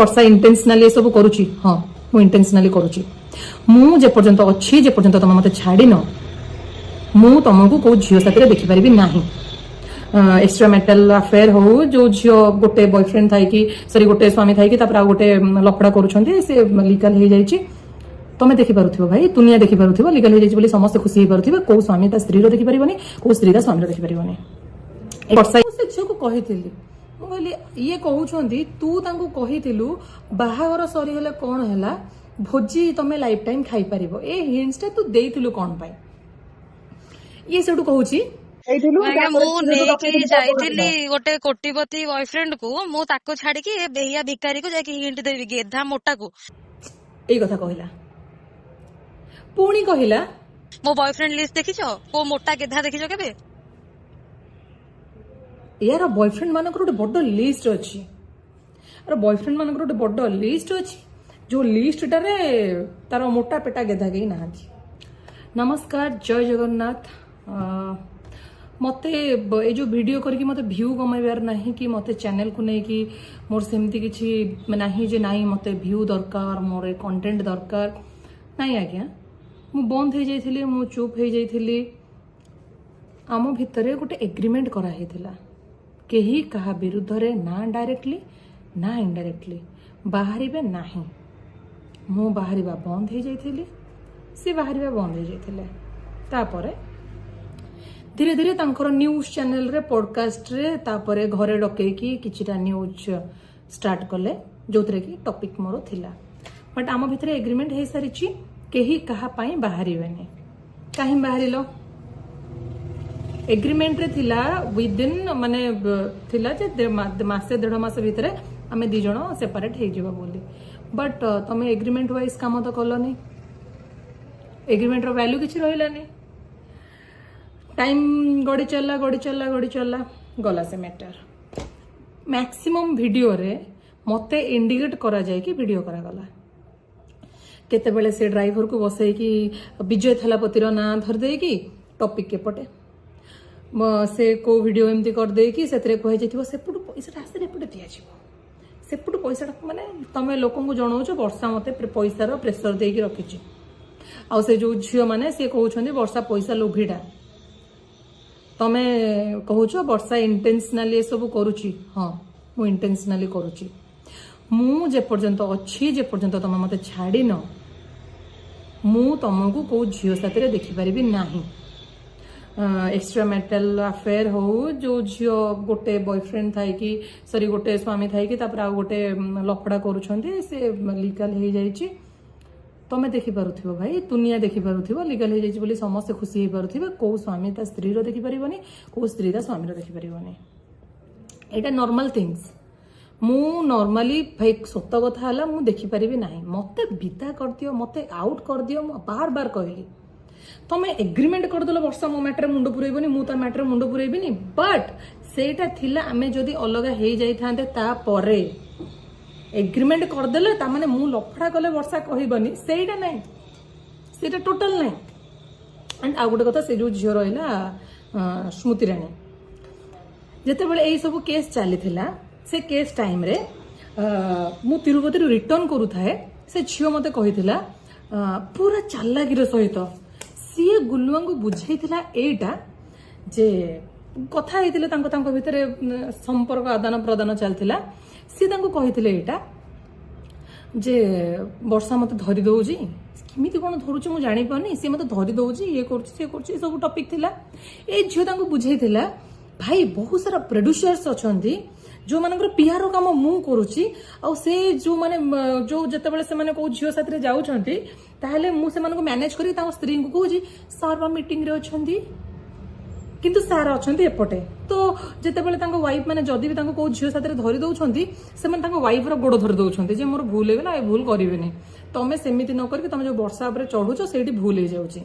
ବର୍ଷା ଇଣ୍ଟେନ୍ସନାଲି ଏସବୁ କରୁଛି। ହଁ ମୁଁ ଇଣ୍ଟେନ୍ସନାଲି କରୁଛି। ମୁଁ ଯେପର୍ଯ୍ୟନ୍ତ ଅଛି, ଯେପର୍ଯ୍ୟନ୍ତ ତମେ ମତେ ଛାଡ଼ିନ, ମୁଁ ତମକୁ କୋଉ ଝିଅ ସାଥିରେ ଦେଖିପାରିବି ନାହିଁ। एक्सट्रा मैरिटल अफेयर हो जो झील गोटे बॉयफ्रेंड थाई सरी गोटे स्वामी थाई और गोटे लफड़ा करुछंती से लीगल हो जाइए। तमें देखिपे भाई दुनिया देखिपे लीगल हो समस्त खुशी हो कौ स्वामी ता स्त्री देखिपर कौ स्त्री ता स्वामी देखिपर। वर्षा से झील को कही कहली ये कहते तू कहीलु बाहागर सरीगले कौन है भोजी तमें लाइफ टाइम खाई पार ए हिंट्स तू देलु कौन पाई ये से कहूँ गोटे कोटिपति बॉयफ्रेंड को मु ताको छाड़ी के बेहिया भिकारी को जाके हिंट देबी गेधा मोटा को ए कथा कहला पुणी कहला मो बॉयफ्रेंड लिस्ट देखिछो को मोटा गेधा देखिछो केबे यार बॉयफ्रेंड मानकर गोटे बड़ लिस्ट अच्छी अरे बॉयफ्रेंड मानकर गोटे बड़ लिस्ट अच्छी जो लिस्ट टारे तार मोटा पेटा गेधा कहीं ना। नमस्कार जय जगन्नाथ। मते ये जो वीडियो करके मते व्यू कमाइबार नहीं कि मते चैनल को नहीं कि मोर सेमती किछि नहीं जे नहीं मते व्यू दरकार मोर कंटेंट दरकार नहीं आज्ञा मु बंद हो जाइथिली मु चुप हो जाइथिली। आम भितरे गोटे एग्रीमेंट करा हेतिला केही कहा विरुद्ध रे ना डायरेक्टली ना इनडायरेक्टली बाहरिबे नाही। मु बाहरिबा बंद हो जाइथिली से बाहरिबा बंद हो जाइथिले। तापरे धीरे धीरे तांकर न्यूज चैनल रे पॉडकास्ट रे तापरे घरे डकैकी किछिटा न्यूज स्टार्ट कले जो कि टॉपिक मोर थिला बट आम भितरे एग्रीमेंट हो सारी केही कहा पाई बाहरिबेनी। काहे बाहरिलो एग्रीमेंट रे थिला विदिन माने थिला जे मासे डेढ़ मास भितरे आमे दी जण सेपरेट हो जिवो बोली बट तमे एग्रीमेंट वाइज काम तो कलनी एग्रीमेंट रो वैल्यू किछि रहिलानी। टाइम गड़ी चलला गला से मैटर मैक्सिमम वीडियो रे मते इंडिकेट करा जाए कि वीडियो करा गला केते बेले से ड्राइवर को बसई कि विजय थलापतिर ना धर दे कि टॉपिक के पटे से को वीडियो एमती कर दे कि सेतरे कहि जइथिबो सेपुट पैसा आसे एपटे दिया जिवो सेपुट पैसा माने तमे लोकन को जणाउछो वर्षा मते पैसा रो प्रेशर दे कि रखिछि आ से जो झियो माने से कहउछन्ती वर्षा पैसा लोभीडा तमें कहूच वर्षा इंटेंशनली ये सब करुच्ची। हाँ मु इंटेंशनली करुच्ची। मु जेपर्यंत अच्छी जेपर्यंत तमे मते छाड़ीन मु तुमको कौ झील साथी देखिपर नहीं। एक्सट्रा मैरिटल अफेयर हो जो झील गोटे बॉयफ्रेंड थाई सरी गोटे स्वामी थाई गोटे लफड़ा करुछन्ती से लीगल हो जाइए। तमें देखिपे भाई दुनिया देखिपे लीगल हो जाइए समस्त खुशी हो कौ स्वामी ता स्त्री देखिपर कौ स्त्री ता स्वामी देखिपर। यहाँ नॉर्मल थिंग्स मु नॉर्मली भाई सत कथा है मु देखिपर ना मते विदा कर दियो मते आउट कर दियो बार बार कहली तमें एग्रीमेंट करदेल वर्षा मो मैटर मुंड पुरेबनी मु ता मैटर मुंड पुरेबनी बट सेटा थिला आमे जदी अलगा हो जाइथांते ता परे एग्रीमेंट करदेले तामाने मु लफड़ा कले वर्षा कहबनी सेटा नहीं सेटा टोटल नहीं। एंड आ गोटे कथा से जो झियो रहिला स्मृति राणी जेते बेले एई सब केस चली थिला से केस टाइम रे मु तिरुपति रिटर्न करू थाए से झियो मते कहिथिला पूरा चालाकीर सहित सीए गुल्लुआ को बुझाइथिला एटा जे कथा हेतिले तांको भितरे संपर्क आदान प्रदान चलथिला सी कही जे वर्षा मत धरी दौची किमी कौन धरुची मुझे जापानी सी मत धरी दौची ये कर सब टॉपिक थिला ए झील बुझे भाई बहुत सारा प्रोड्यूसर्स अच्छा जो मानकर पीआर काम मु करुच्ची आ से जो माने जो जितेबाला से माने को झील साथी जाऊँगी ताहले मु से मैनेज करी स्त्री को कहूँ सार मीटिंग रे अछंती किंतु सार अच्छा एपटे तो जितेबाला वाइफ मैंने जदि भी कौ झील साथी धरी दौरान से वाइफ गोड़ धरी दौरान जे मोर भूल होगा ये भूल करेनि तमें सेमती न करके तुम जो वर्षा उपर चढ़ुच से भूल हो जाऊँगी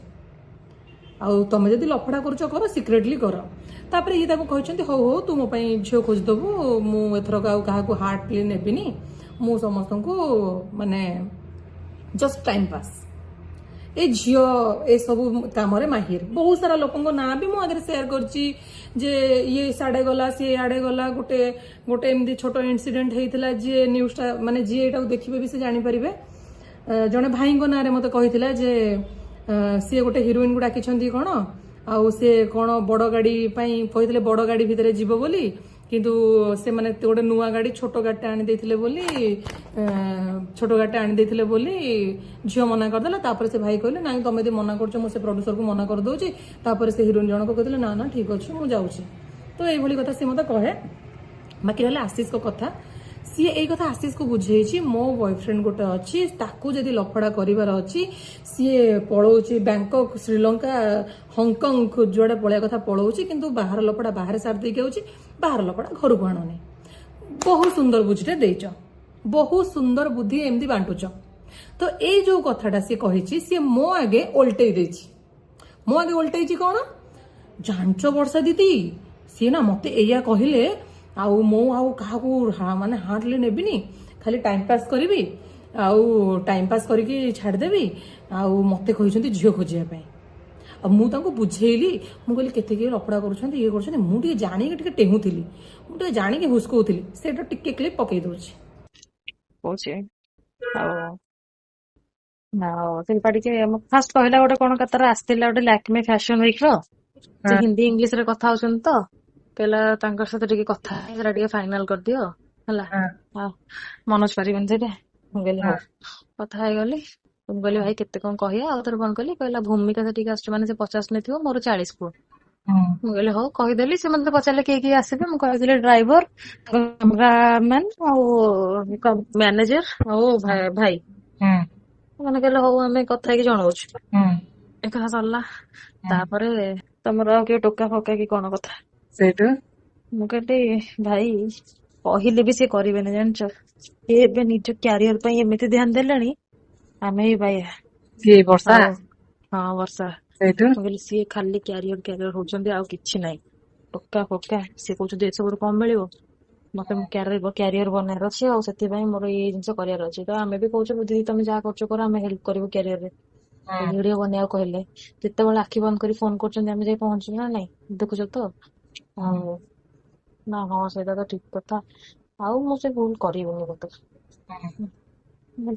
आमे जदि लफड़ा कर सिक्रेटली कर तापर ये कहते हो हो तू मो झील खोजदेबू मुझर क्या हार्टली नेबिनी मु समस्त को माने जस्ट टाइम पास ए झियो ए सब काम माहिर बहुत सारा लोकों ना भी मु आगे शेयर करची जे ये साडे गला सी आडे गला गोटे गोटे एमती छोट इनसीडेंट होता जी न्यूज़टा माने जी एटा देखिबे भी से जानि परिबे जने भाई को नारे मते कहिथिला जे सी गोटे हिरोइन को डाकिछंती कोन आउ से कोन बड़ गाड़ी पई कहिथिले बड़ गाड़ी भितरे जीवो बोली किंतु से माने गोटे नुआ गाड़ी छोट गाड़ी आनी देथिले बोली छोट गाड़ी आनी देथिले बोली झियो मना करदेला तापर से भाई कहले नाई तमे दे मना करछो मो से प्रोड्यूसर को मना कर दोची तापर से हिरोइन जण को कहथिले ना ना ठीक अछि मु जाउची तो एई भली कथा से मते कहे बाकी रहले आशीष को कथा सी ए कथा आशीष को बुझेछि मो बॉयफ्रेंड गोटे अच्छी ताकू जदि लफड़ा करिवार अच्छी सी पळौछि बैंकॉक श्रीलंका हांगकांग जुआडे पळिया कथा पळौछि किंतु बाहर लफड़ा बाहर सार देके आउछि बाहर लफड़ा घर को आनने बहुत सुंदर बुझिटे देइछ बहुत सुंदर बुद्धि एमदी बांटुछ तो ए जो कथाटा सी कहिछि सी मो आगे ओल्टेई देछि मो आगे ओल्टेइछि कोन जांचो वर्षा दीदी सी ना मते एया कहिले आउ मो आउ काहाकू माने हार्डली नेबिनी खाली टाइम पास करी आउ टाइम पास करके छाड़देवी आउ मते कहिसंती झियो खोजिया पई अब मु तांको बुझेइली मु कहली केते के लपड़ा करूछंती ये करूछंती मु टिके जानि के टिके टेहुथिली मु टिके जानि के हुस्कोउथिली सेटा टिके क्लिप पकेइ दोछि କହୁଛି ଆଉ ନା ଶିଳ୍ପା ଟିକେ ଫାଷ୍ଟ କହିଲା ଗୋଟେ କଣ ତାର ଆସିଥିଲା ଗୋଟେ ଲାକ୍ମେ ଫ୍ୟାସନ ୱିକ୍ ର ସେ ହିନ୍ଦୀ ଇଂଲିଶ ରେ କଥା ହଉଛନ୍ତି ତ କହିଲା ତାଙ୍କ ସହିତ ଟିକେ କଥା ସେଟା ଟିକେ ଫାଇନାଲ କରିଦିଅ ହେଲା ମନୋଜ ପାରିବନି ସେଇଟା ମୁଁ କହିଲି ହଉ କଥା ହେଇଗଲି ମୁଁ କହିଲି ଭାଇ କେତେ କଣ କହିବା ଆଉ ଥରେ ଫୋନ କଲି କହିଲା ଭୂମିକା ସେଠିକି ଆସୁଛି ମାନେ ସେ 50 ନେଇଥିବ ମୋର 40 ପୁଅ ମୁଁ କହିଲି ହଉ କହିଦେଲି ସେ ମତେ ପଚାରିଲେ କିଏ କିଏ ଆସିବେ ମୁଁ କହିଥିଲି ଡ୍ରାଇଭର କ୍ୟାମେରାମ୍ୟାନ ଆଉ ମ୍ୟାନେଜର ଆଉ ଭାଇ ମାନେ କହିଲେ ହଉ ଆମେ କଥା ହେଇକି ଜଣଉଛୁ ଏ କଥା ସରିଲା ତାପରେ ତମର ଆଉ କିଏ ଟୋକା ଫୋକା କି କଣ କଥା ସେଇଠୁ ମୁଁ କହିଲି ଭାଇ କହିଲେ ବି ସେ କରିବେନି ଜାଣିଛ ସେ ଏବେ ନିଜ କ୍ୟାରିୟର ପାଇଁ ଏମିତି ଧ୍ୟାନ ଦେଲେଣି ଆମେ ହିଁ ପାଇବା ସିଏ ବର୍ଷା ହଁ ବର୍ଷା ସେଇଠୁ ମୁଁ କହିଲି ସିଏ ଖାଲି କ୍ୟାରିୟର ହଉଛନ୍ତି ଆଉ କିଛି ନାହିଁ ଟୋକା ଫୋକା ସିଏ କହୁଛନ୍ତି ଏସବୁରୁ କଣ ମିଳିବ ମତେ କ୍ୟାରିୟର ବନେଇବାର ଅଛି ଆଉ ସେଥିପାଇଁ ମୋର ଏଇ ଜିନିଷ କରିବାର ଅଛି ତ ଆମେ ବି କହୁଛୁ ଦିଦି ତମେ ଯାହା କରୁଛ କର ଆମେ ହେଲ୍ପ କରିବୁ କ୍ୟାରିୟରରେ ଭିଡିଓ ବନେଇବାକୁ କହିଲେ ଯେତେବେଳେ ଆଖି ବନ୍ଦ କରି ଫୋନ କରୁଛନ୍ତି ଆମେ ଯାଇ ପହଞ୍ଚୁଛୁ ନା ନାଇଁ ଦେଖୁଛ ତ ଆଉ ନା ହଁ ସେଇଟା ତ ଠିକ କଥା ଆଉ ମୁଁ ସେ ଭୁଲ କରିବୁନି ବୋଧେ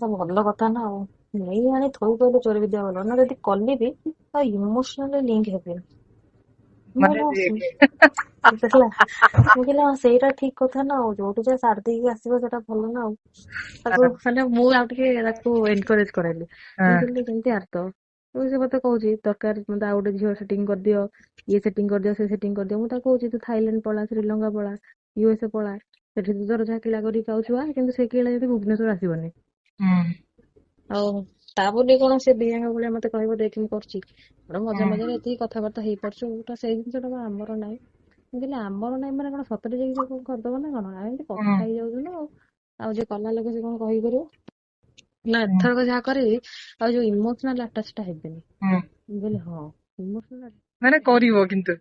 ତ ଭଲ କଥା ନା ଆଉ ନେଇ ଆଣି ଥୋଇ କହିଲେ ଚୋରି ବିଦ୍ୟା ଭଲ ନା ଯଦି କଲି ବି ଆଉ ଇମୋସନାଲି ଲିଙ୍କ ହେବିନି ଦେଖିଲା ମୁଁ କହିଲି ସେଇଟା ଠିକ କଥା ନା ଆଉ ଯୋଉଠି ଯା ସାରି ଦେଇକି ଆସିବ ସେଟା ଭଲ ନା ଆଉ ତାକୁ ମାନେ ମୁଁ ଆଉ ଟିକେ ତାକୁ ଏନକରେଜ କରାଇଲି ମୁଁ କହିଲି କେମିତି ଆର୍ତ ସେ ମତେ କହୁଛି ଦରକାର ମତେ ଆଉ ଗୋଟେ ଝିଅ ସେଟିଂ କରିଦିଅ ଇଏ ସେଟିଂ କରିଦିଅ ସେ ସେଟିଂ କରିଦିଅ ମୁଁ ତାକୁ କହୁଛି ତୁ ଥାଇଲାଣ୍ଡ ପଳା ଶ୍ରୀଲଙ୍କା ପଳା ୟୁଏସଏ ପଳା ସେଠି ତୁ ତୋର ଯାହା କିଳା କରିକି ଖାଉଛୁ କିନ୍ତୁ ସେ କିଳା ଯଦି ଭୁବନେଶ୍ୱର ଆସିବନି ଆଉ ତା ବୋଲି କଣ ସେ ବିହାଙ୍ଗ ଭଳିଆ ମତେ କହିବ ଦେଖ ମୁଁ କରୁଛି ମଜା ମଜାରେ ଏତିକି କଥାବାର୍ତ୍ତା ହେଇପାରୁଛୁ ସେଇ ଜିନିଷଟା ଆମର ନାହିଁ ମୁଁ କହିଲି ଆମର ନାହିଁ ମାନେ କଣ ସତରେ ଯାଇକି ସେ କଣ କରିଦବ ନା କଣ ଆମେ ଏମିତି କଥା ହେଇଯାଉଛୁ ନା ଆଉ ଯିଏ କଲା ଲୋକ ସେ କଣ କହିପାରିବ ନା ଏଥରକ ଯାହା କରିବି ଆଉ ଯୋଉ ଇମୋସନାଲ ଆଟାଚଟା ହେବେନି ମୁଁ କହିଲି ହଁ ଇମୋସନାଲ ମାନେ କରିବ କିନ୍ତୁ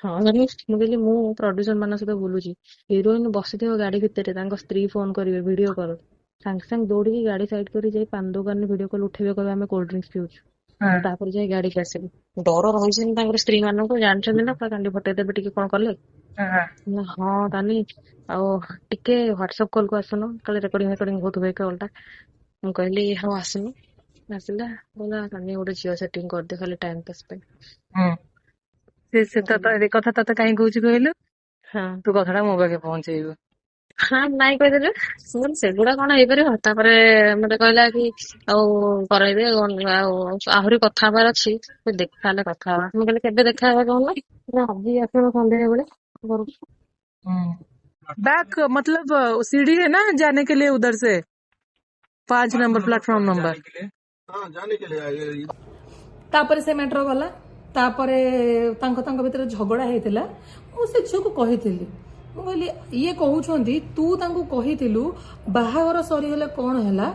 ହଁ ମୁଁ କହିଲି ମୁଁ ପ୍ରଡ୍ୟୁସର ମାନଙ୍କ ସହିତ ବୁଲୁଛି ହିରୋଇନ ବସିଥିବ ଗାଡି ଭିତରେ ତାଙ୍କ ସ୍ତ୍ରୀ ଫୋନ କରିବେ ଭିଡିଓ କଲ ସାଙ୍ଗେ ସାଙ୍ଗେ ଦୌଡିକି ଗାଡି ସାଇଡ କରି ଯାଇ ପାନ ଦୋକାନରେ ଭିଡିଓ କଲ ଉଠେଇବେ କହିବେ ଆମେ କୋଲ୍ଡ ଡ୍ରିଙ୍କ୍ସ ପିଉଛୁ ତାପରେ ଯାଇ ଗାଡିକି ଆସିବୁ ଡର ରହିଛନ୍ତି ତାଙ୍କର ସ୍ତ୍ରୀ ମାନଙ୍କୁ ଜାଣିଛନ୍ତି ନା ପୁରା କାଣ୍ଡି ଫଟେଇ ଦେବେ ଟିକେ କଣ କଲେ ହଁ ତାନି ଆଉ ଟିକେ ହ୍ୱାଟ୍ସଆପ କଲ କୁ ଆସୁନ କାଳେ ରେକର୍ଡିଂ ହଉଥିବ କଲଟା ମୁଁ କହିଲି ହଉ ଆସୁନୁ ଆସିଲା ବୋଲା ତାନି ଗୋଟେ ଝିଅ ସେଟିଂ କରିଦିଅ ଖାଲି ଟାଇମ ପାସ୍ ପାଇଁ ସେ ତ ଏ କଥା ତତେ କାହିଁ କହୁଛି କହିଲୁ ତୁ କଥାଟା ମୋ ପାଖେ ପହଞ୍ଚେଇବୁ ହଁ ନାଇଁ କହିଦେଲେ ସେଗୁଡା କଣ ହେଇପାରିବ ତାପରେ ମତେ କହିଲା କି ଆଉ କରେଇବେ ଆଉ ଆହୁରି କଥା ହବାର ଅଛି ଦେଖା ହେଲେ କଥା ହବା ମୁଁ କହିଲି କେବେ ଦେଖା ହବା କହୁନ ଆଜି ଆସିବ ସନ୍ଧ୍ୟା ବେଳେ ଘରକୁ बैक मतलब सीढ़ी है ना जाने के लिए उधर से 5 नंबर प्लेटफॉर्म नंबर तापर से मैटर गला तापर तांको भितर झगड़ा होता मुझे झील को कही ମୁଁ କହିଲି ଇଏ କହୁଛନ୍ତି ତୁ ତାଙ୍କୁ କହିଥିଲୁ ବାହାଘର ସରିଗଲେ କଣ ହେଲା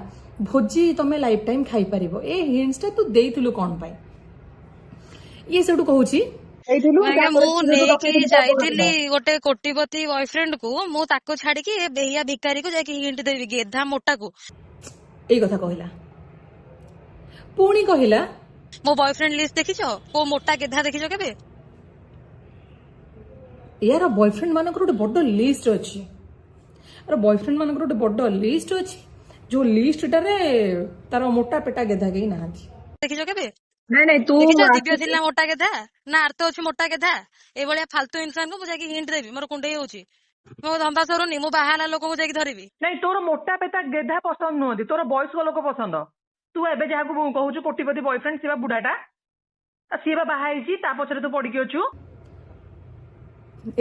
ଭୋଜି ତମେ ଲାଇଫ ଟାଇମ ଖାଇପାରିବ ଏ ହିଣ୍ଟସଟା ତୁ ଦେଇଥିଲୁ କଣ ପାଇଁ ଇଏ ସେଠୁ କହୁଛି ମୁଁ ନେଇକି ଯାଇଥିଲି ଗୋଟେ କୋଟିପତି ବୟଫ୍ରେଣ୍ଡ କୁ ମୁଁ ତାକୁ ଛାଡିକି ଏ ବେହିଆ ଭିକାରୀକୁ ଯାଇକି ହିଣ୍ଟ ଦେବି ଗେଧା ମୋଟାକୁ ଏଇ କଥା କହିଲା ପୁଣି କହିଲା ମୋ ବୟଫ୍ରେଣ୍ଡ ଲିଷ୍ଟ ଦେଖିଛ? କୋଉ ମୋଟା ଗେଧା ଦେଖିଛ କେବେ? यार बॉयफ्रेंड मानकर गोटे बड़ लिस्ट अच्छी यार बॉयफ्रेंड मानकर गोटे बड़ लिस्ट अच्छी जो लिस्ट टारे तार मोटा पेटा गेधा केही नाहांती ଦେଖିଛ କେବେ? ନାଇଁ ନାଇଁ ତୁ ଦେଖିଛ ଦିବ୍ୟ ଥିଲା ମୋଟା ଗେଧା ନା ଆର୍ତ ଅଛି ମୋଟା ଗେଧା? ଏଇଭଳିଆ ଫାଲତୁ ଇନସାନକୁ ମୁଁ ଯାଇକି ହିଣ୍ଟ ଦେବି? ମୋର କୁଣ୍ଡେଇ ହଉଛି, ମୋ ଧନ୍ଦା ସରୁନି, ମୁଁ ବାହା ହେଲା ଲୋକଙ୍କୁ ଯାଇକି ଧରିବି? ନାଇଁ ତୋର ମୋଟା ପେଟା ଗେଧା ପସନ୍ଦ ନୁହନ୍ତି, ତୋର ବୟସ୍କ ଲୋକ ପସନ୍ଦ। ତୁ ଏବେ ଯାହାକୁ କହୁଛୁ କୋଟିପତି ବୟଫ୍ରେଣ୍ଡ, ସିଏ ବା ବୁଢାଟା, ସିଏ ବା ବାହା ହେଇଛି, ତା ପଛରେ ତୁ ପଡିକି ଅଛୁ।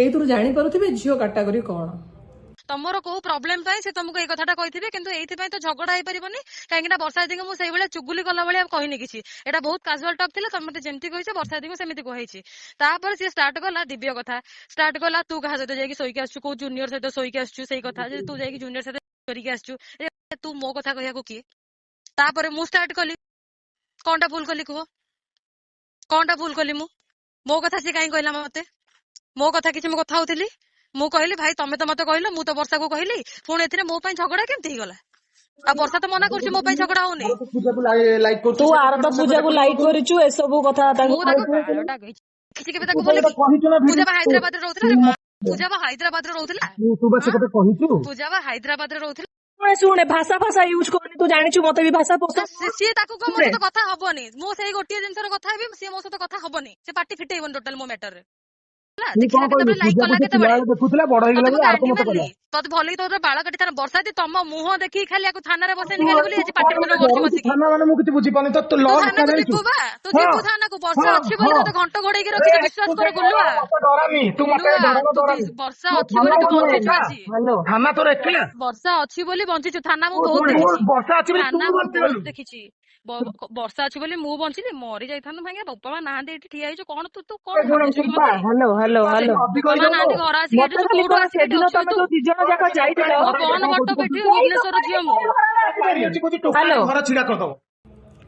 ଏଇଥିରୁ ଜାଣିପାରୁଥିବେ ଝିଅ କାଟାଗୋରୀ କଣ। ତମର କୋଉ ପ୍ରୋବ୍ଲେମ ପାଇଁ ସେ ତମକୁ ଏଇ କଥାଟା କହିଥିବେ, କିନ୍ତୁ ଏଇଥିପାଇଁ ତ ଝଗଡା ହେଇପାରିବନି। କାହିଁକି ନା ବର୍ଷା ଦିଦିଙ୍କୁ ମୁଁ ସେଇଭଳିଆ ଚୁଗୁଲି କଲା ଭଳିଆ କହିନି କିଛି। ଏଇଟା ବହୁତ କାଜୁଆଲ ଟକ୍ ଥିଲା, ତମେ ମତେ ଯେମିତି କହିଛ ବର୍ଷା ଦିଦିଙ୍କୁ ସେମିତି କହିଛି। ତାପରେ ସିଏ ଷ୍ଟାର୍ଟ କଲା ଦିବ୍ୟ କଥା, ଷ୍ଟାର୍ଟ କଲା ତୁ କାହା ସହିତ ଯାଇକି ଶୋଇକି ଆସୁଛୁ, କୋଉ ଜୁନିୟର ସହିତ ଶୋଇକି ଆସୁଛୁ, ସେଇ କଥା ଯେ ତୁ ଯାଇକି ଜୁନିୟର ସହିତ କରିକି ଆସିଛୁ, ତୁ ମୋ କଥା କହିବାକୁ କିଏ? ତାପରେ ମୁଁ ଷ୍ଟାର୍ଟ କଲି, କଣଟା ଭୁଲ କଲି କୁହ? କଣଟା ଭୁଲ କଲି ମୁଁ? ମୋ କଥା ସିଏ କାହିଁ କହିଲା ମତେ? ମୋ କଥା କିଛି ମୁଁ କଥା ହଉଥିଲି? ମୁଁ କହିଲି ଭାଇ ତମେ ତ ମତେ କହିଲ, ମୁଁ ତ ବର୍ଷାକୁ କହିଲି, ପୁଣି ଏଥିରେ ମୋ ପାଇଁ ଝଗଡା କେମିତି ହେଇଗଲା? ଆଉ ବର୍ଷା ତ ମନା କରୁଛି ମୋ ପାଇଁ ଝଗଡା ହଉନି। ତୁ ଆରତ ପୂଜାକୁ ଲାଇକ୍ କରିଛୁ, ଏସବୁ କଥା ତାକୁ ମୁଁ ତାକୁ ବାଳଟା କିଛି କେବେ ତାକୁ ବୋଲିକି? ପୂଜା ବା ହାଇଦ୍ରାବାଦରେ ରହୁଥିଲା ରେ ମା, ପୂଜା ବା ହାଇଦ୍ରାବାଦରେ ରହୁଥିଲା, ପୂଜା ବା ହାଇଦ୍ରାବାଦରେ ରହୁଥିଲା। ଶୁଣେ ଶୁଣେ ଭାଷା ଭାଷା ୟୁଜ କରନି, ତୁ ଜାଣିଛୁ ମତେ ବି ଭାଷା ପସନ୍ଦ। ସିଏ ତାକୁ କହ ମୋ ସହିତ କଥା ହବନି, ମୁଁ ସେଇ ଗୋଟିଏ ଜିନିଷର କଥା ହେବି, ସିଏ ମୋ ସହିତ କଥା ହବନି, ସେ ପାଟି ଫିଟେଇବନି ଟୋଟାଲ ମୋ ମ୍ୟାଟରରେ। ଦେଖିଲା କେତେବେଳେ ଲାଇକ୍ କଲା କେତେବେଳେ ତତେ ଭଲ ତୋର ବାଳ କାଟି ତାର ବର୍ଷା ଦି ତମ ମୁହଁ ଦେଖିକି ଖାଲି ଆକୁ ଥାନାରେ ବସେଇନି ଖାଲି ବୋଲି ଆଜି ପାଟି ଫୁଟଣ କରୁଛି ବସିକି। ତୁ ଥାନାକୁ ଯିବୁ ବା, ତୁ ଯିବୁ ଥାନାକୁ, ବର୍ଷା ଅଛି ବୋଲି ତତେ ଘଣ୍ଟ ଘୋଡେଇକି ରଖିଛି, ବିଶ୍ୱାସ କର ଗୁଲୁଆ। ବର୍ଷା ଅଛି ବୋଲି ତୁ ବଞ୍ଚିଛୁ ଆଜି, ବର୍ଷା ଅଛି ବୋଲି ବଞ୍ଚିଛୁ। ଥାନା ମୁଁ ବହୁତ ଦେଖିଛି, ଥାନା ମୁଁ ବହୁତ ଦେଖିଛି। ବର୍ଷା ଅଛି ବୋଲି ମୁଁ ବଞ୍ଚିଲି, ମରି ଯାଇଥାନ୍ତୁ ଭାଇଙ୍ଗା। ବାପା ମା ନାହାନ୍ତି ଏଠି ଠିଆ ହେଇଛୁ, କଣ ତୁ ତୁ କଣ ଭାବୁଛୁ କି ମତେ? ହ୍ୟାଲୋ ହ୍ୟାଲୋ ହ୍ୟାଲୋ ବାପା ମା ନାହାନ୍ତି, ଘର ଆସିକି ଏଠି ତୁ କୋଉଠୁ ଆସିକି ଏଠି ଅଛୁ ତୁ? ଦି ଜଣ ଯାକ ଯାଇଥିଲ, କଣ ବଟ ପିଠି ଭୁବନେଶ୍ୱର ଝିଅ ମୁଁ। ହ୍ୟାଲୋ ଘର ଛିଡା କରିଦବ।